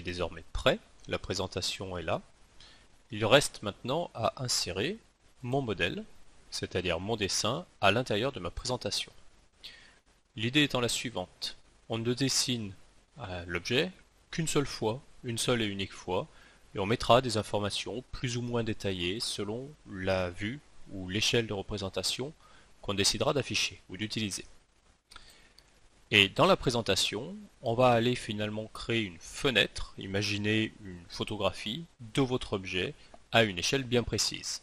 est désormais prêt, la présentation est là. Il reste maintenant à insérer mon modèle, c'est-à-dire mon dessin, à l'intérieur de ma présentation. L'idée étant la suivante, on ne dessine l'objet qu'une seule fois, une seule et unique fois, et on mettra des informations plus ou moins détaillées selon la vue ou l'échelle de représentation qu'on décidera d'afficher ou d'utiliser. Et dans la présentation, on va aller finalement créer une fenêtre, imaginez une photographie de votre objet à une échelle bien précise.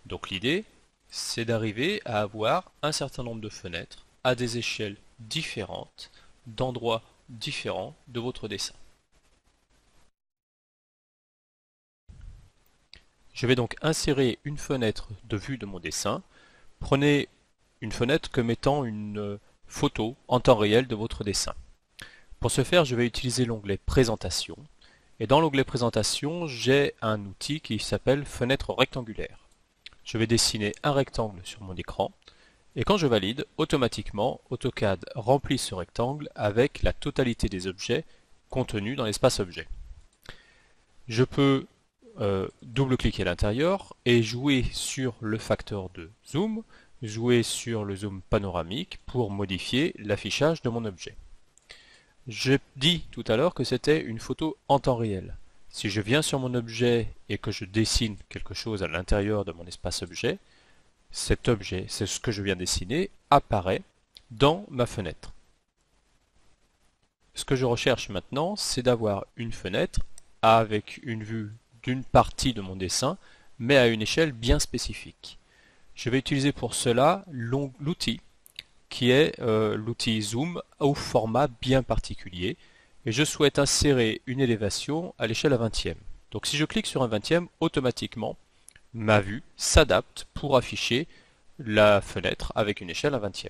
Donc l'idée, c'est d'arriver à avoir un certain nombre de fenêtres à des échelles différentes, d'endroits différents de votre dessin. Je vais donc insérer une fenêtre de vue de mon dessin. Prenez une fenêtre comme étant une photo en temps réel de votre dessin. Pour ce faire, je vais utiliser l'onglet Présentation. Et dans l'onglet Présentation, j'ai un outil qui s'appelle Fenêtre rectangulaire. Je vais dessiner un rectangle sur mon écran. Et quand je valide, automatiquement, AutoCAD remplit ce rectangle avec la totalité des objets contenus dans l'espace objet. Je peux double-cliquer à l'intérieur et jouer sur le facteur de zoom, jouer sur le zoom panoramique pour modifier l'affichage de mon objet. J'ai dit tout à l'heure que c'était une photo en temps réel. Si je viens sur mon objet et que je dessine quelque chose à l'intérieur de mon espace objet, cet objet, c'est ce que je viens de dessiner, apparaît dans ma fenêtre. Ce que je recherche maintenant, c'est d'avoir une fenêtre avec une vue d'une partie de mon dessin, mais à une échelle bien spécifique. Je vais utiliser pour cela l'outil qui est l'outil Zoom au format bien particulier, et je souhaite insérer une élévation à l'échelle à 20e. Donc si je clique sur un 20e, automatiquement, ma vue s'adapte pour afficher la fenêtre avec une échelle à 20e.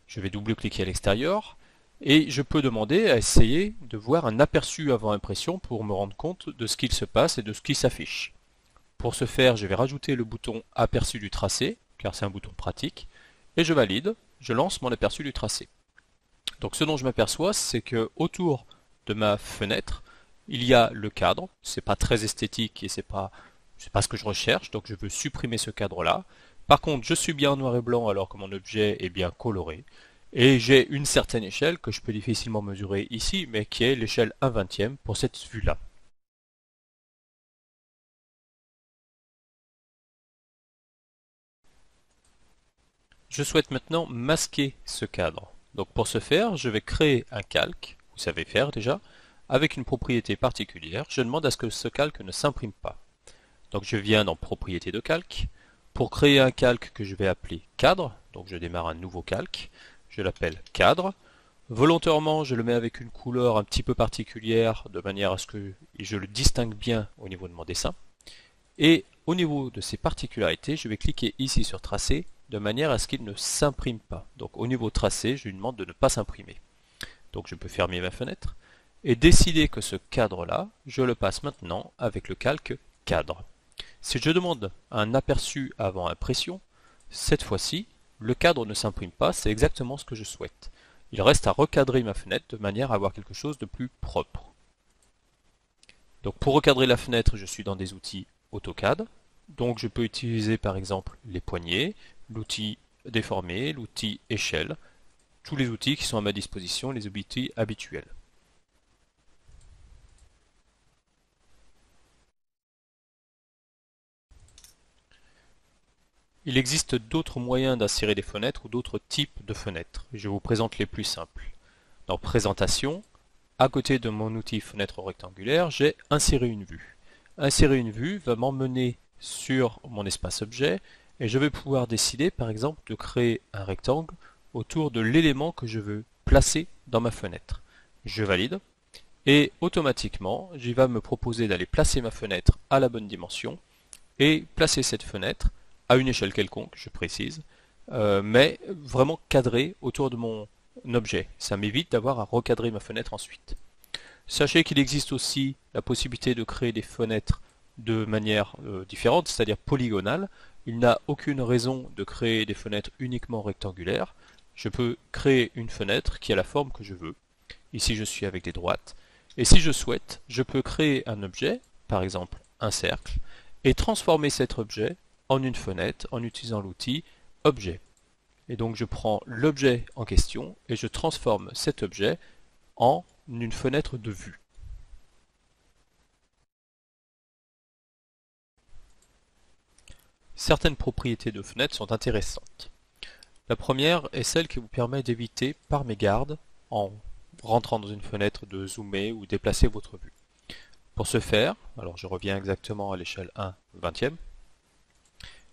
Je vais double-cliquer à l'extérieur, et je peux demander à essayer de voir un aperçu avant impression pour me rendre compte de ce qu'il se passe et de ce qui s'affiche. Pour ce faire, je vais rajouter le bouton aperçu du tracé, car c'est un bouton pratique, et je valide, je lance mon aperçu du tracé. Donc ce dont je m'aperçois, c'est que autour de ma fenêtre, il y a le cadre, c'est pas très esthétique et c'est pas ce que je recherche, donc je veux supprimer ce cadre-là. Par contre, je suis bien en noir et blanc alors que mon objet est bien coloré. Et j'ai une certaine échelle que je peux difficilement mesurer ici, mais qui est l'échelle 1/20e pour cette vue-là. Je souhaite maintenant masquer ce cadre. Donc pour ce faire, je vais créer un calque, vous savez faire déjà, avec une propriété particulière. Je demande à ce que ce calque ne s'imprime pas. Donc je viens dans Propriétés de calque. Pour créer un calque que je vais appeler cadre, donc je démarre un nouveau calque, je l'appelle cadre. Volontairement, je le mets avec une couleur un petit peu particulière, de manière à ce que je le distingue bien au niveau de mon dessin. Et au niveau de ses particularités, je vais cliquer ici sur Tracer, de manière à ce qu'il ne s'imprime pas. Donc au niveau tracé, je lui demande de ne pas s'imprimer. Donc je peux fermer ma fenêtre et décider que ce cadre-là, je le passe maintenant avec le calque cadre. Si je demande un aperçu avant impression, cette fois-ci, le cadre ne s'imprime pas, c'est exactement ce que je souhaite. Il reste à recadrer ma fenêtre de manière à avoir quelque chose de plus propre. Donc pour recadrer la fenêtre, je suis dans des outils AutoCAD. Donc je peux utiliser par exemple les poignées, l'outil déformé, l'outil échelle, tous les outils qui sont à ma disposition, les outils habituels. Il existe d'autres moyens d'insérer des fenêtres ou d'autres types de fenêtres. Je vous présente les plus simples. Dans Présentation, à côté de mon outil Fenêtre rectangulaire, j'ai Insérer une vue. Insérer une vue va m'emmener sur mon espace objet et je vais pouvoir décider par exemple de créer un rectangle autour de l'élément que je veux placer dans ma fenêtre. Je valide et automatiquement, il va me proposer d'aller placer ma fenêtre à la bonne dimension et placer cette fenêtre à une échelle quelconque, je précise, mais vraiment cadrée autour de mon objet. Ça m'évite d'avoir à recadrer ma fenêtre ensuite. Sachez qu'il existe aussi la possibilité de créer des fenêtres de manière différente, c'est-à-dire polygonale. Il n'a aucune raison de créer des fenêtres uniquement rectangulaires. Je peux créer une fenêtre qui a la forme que je veux. Ici je suis avec des droites. Et si je souhaite, je peux créer un objet, par exemple un cercle, et transformer cet objet en une fenêtre en utilisant l'outil objet. Et donc je prends l'objet en question et je transforme cet objet en une fenêtre de vue. Certaines propriétés de fenêtres sont intéressantes. La première est celle qui vous permet d'éviter par mégarde, en rentrant dans une fenêtre, de zoomer ou déplacer votre vue. Pour ce faire, alors je reviens exactement à l'échelle 1/20e.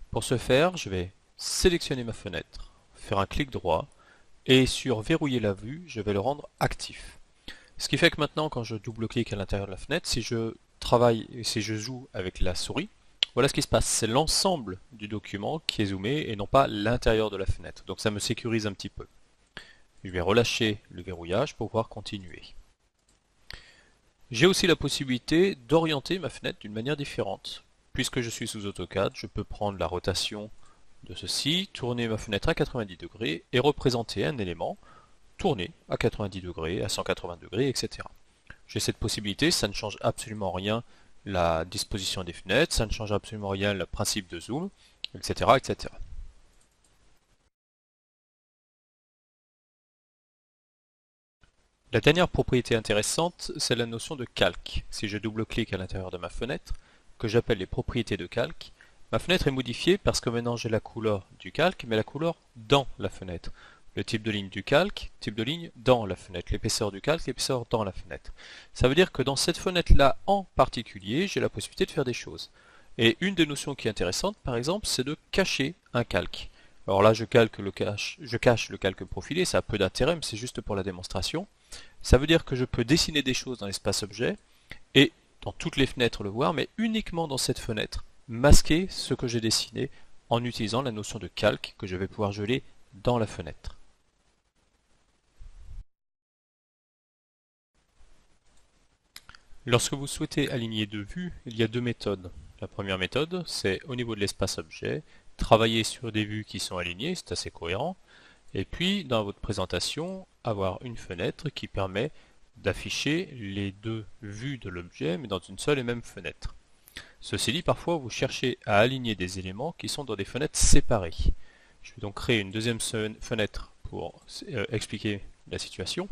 Pour ce faire, je vais sélectionner ma fenêtre, faire un clic droit, et sur verrouiller la vue, je vais le rendre actif. Ce qui fait que maintenant, quand je double-clique à l'intérieur de la fenêtre, si je travaille, si je joue avec la souris, voilà ce qui se passe. C'est l'ensemble du document qui est zoomé et non pas l'intérieur de la fenêtre. Donc ça me sécurise un petit peu. Je vais relâcher le verrouillage pour pouvoir continuer. J'ai aussi la possibilité d'orienter ma fenêtre d'une manière différente. Puisque je suis sous AutoCAD, je peux prendre la rotation de ceci, tourner ma fenêtre à 90 degrés et représenter un élément tourné à 90 degrés, à 180 degrés, etc. J'ai cette possibilité, ça ne change absolument rien la disposition des fenêtres, ça ne change absolument rien le principe de zoom, etc., etc. La dernière propriété intéressante, c'est la notion de calque. Si je double-clique à l'intérieur de ma fenêtre, que j'appelle les propriétés de calque, ma fenêtre est modifiée parce que maintenant j'ai la couleur du calque, mais la couleur dans la fenêtre. Le type de ligne du calque, type de ligne dans la fenêtre. L'épaisseur du calque, l'épaisseur dans la fenêtre. Ça veut dire que dans cette fenêtre-là en particulier, j'ai la possibilité de faire des choses. Et une des notions qui est intéressante, par exemple, c'est de cacher un calque. Alors là, je cache le calque profilé, ça a peu d'intérêt, mais c'est juste pour la démonstration. Ça veut dire que je peux dessiner des choses dans l'espace objet et dans toutes les fenêtres le voir, mais uniquement dans cette fenêtre, masquer ce que j'ai dessiné en utilisant la notion de calque que je vais pouvoir geler dans la fenêtre. Lorsque vous souhaitez aligner deux vues, il y a deux méthodes. La première méthode, c'est au niveau de l'espace objet, travailler sur des vues qui sont alignées, c'est assez cohérent. Et puis, dans votre présentation, avoir une fenêtre qui permet d'afficher les deux vues de l'objet, mais dans une seule et même fenêtre. Ceci dit, parfois, vous cherchez à aligner des éléments qui sont dans des fenêtres séparées. Je vais donc créer une deuxième fenêtre pour expliquer la situation.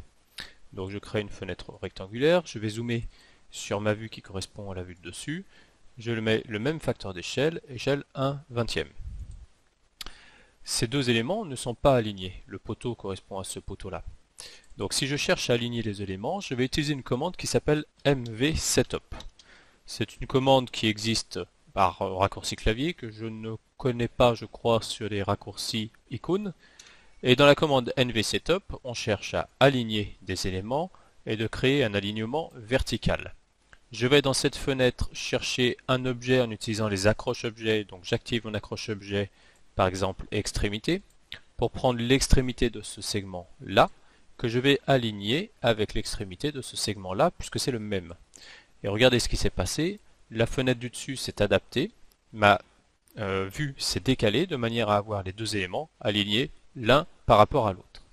Donc, je crée une fenêtre rectangulaire. Je vais zoomer sur ma vue qui correspond à la vue de dessus. Je mets le même facteur d'échelle, échelle 1/20e. Ces deux éléments ne sont pas alignés. Le poteau correspond à ce poteau-là. Donc si je cherche à aligner les éléments, je vais utiliser une commande qui s'appelle mvSetup. C'est une commande qui existe par raccourci clavier, que je ne connais pas, je crois, sur les raccourcis icônes. Et dans la commande mvSetup, on cherche à aligner des éléments et de créer un alignement vertical. Je vais dans cette fenêtre chercher un objet en utilisant les accroches objets, donc j'active mon accroche objet, par exemple extrémité, pour prendre l'extrémité de ce segment-là, que je vais aligner avec l'extrémité de ce segment-là, puisque c'est le même. Et regardez ce qui s'est passé, la fenêtre du dessus s'est adaptée, ma vue s'est décalée de manière à avoir les deux éléments alignés l'un par rapport à l'autre.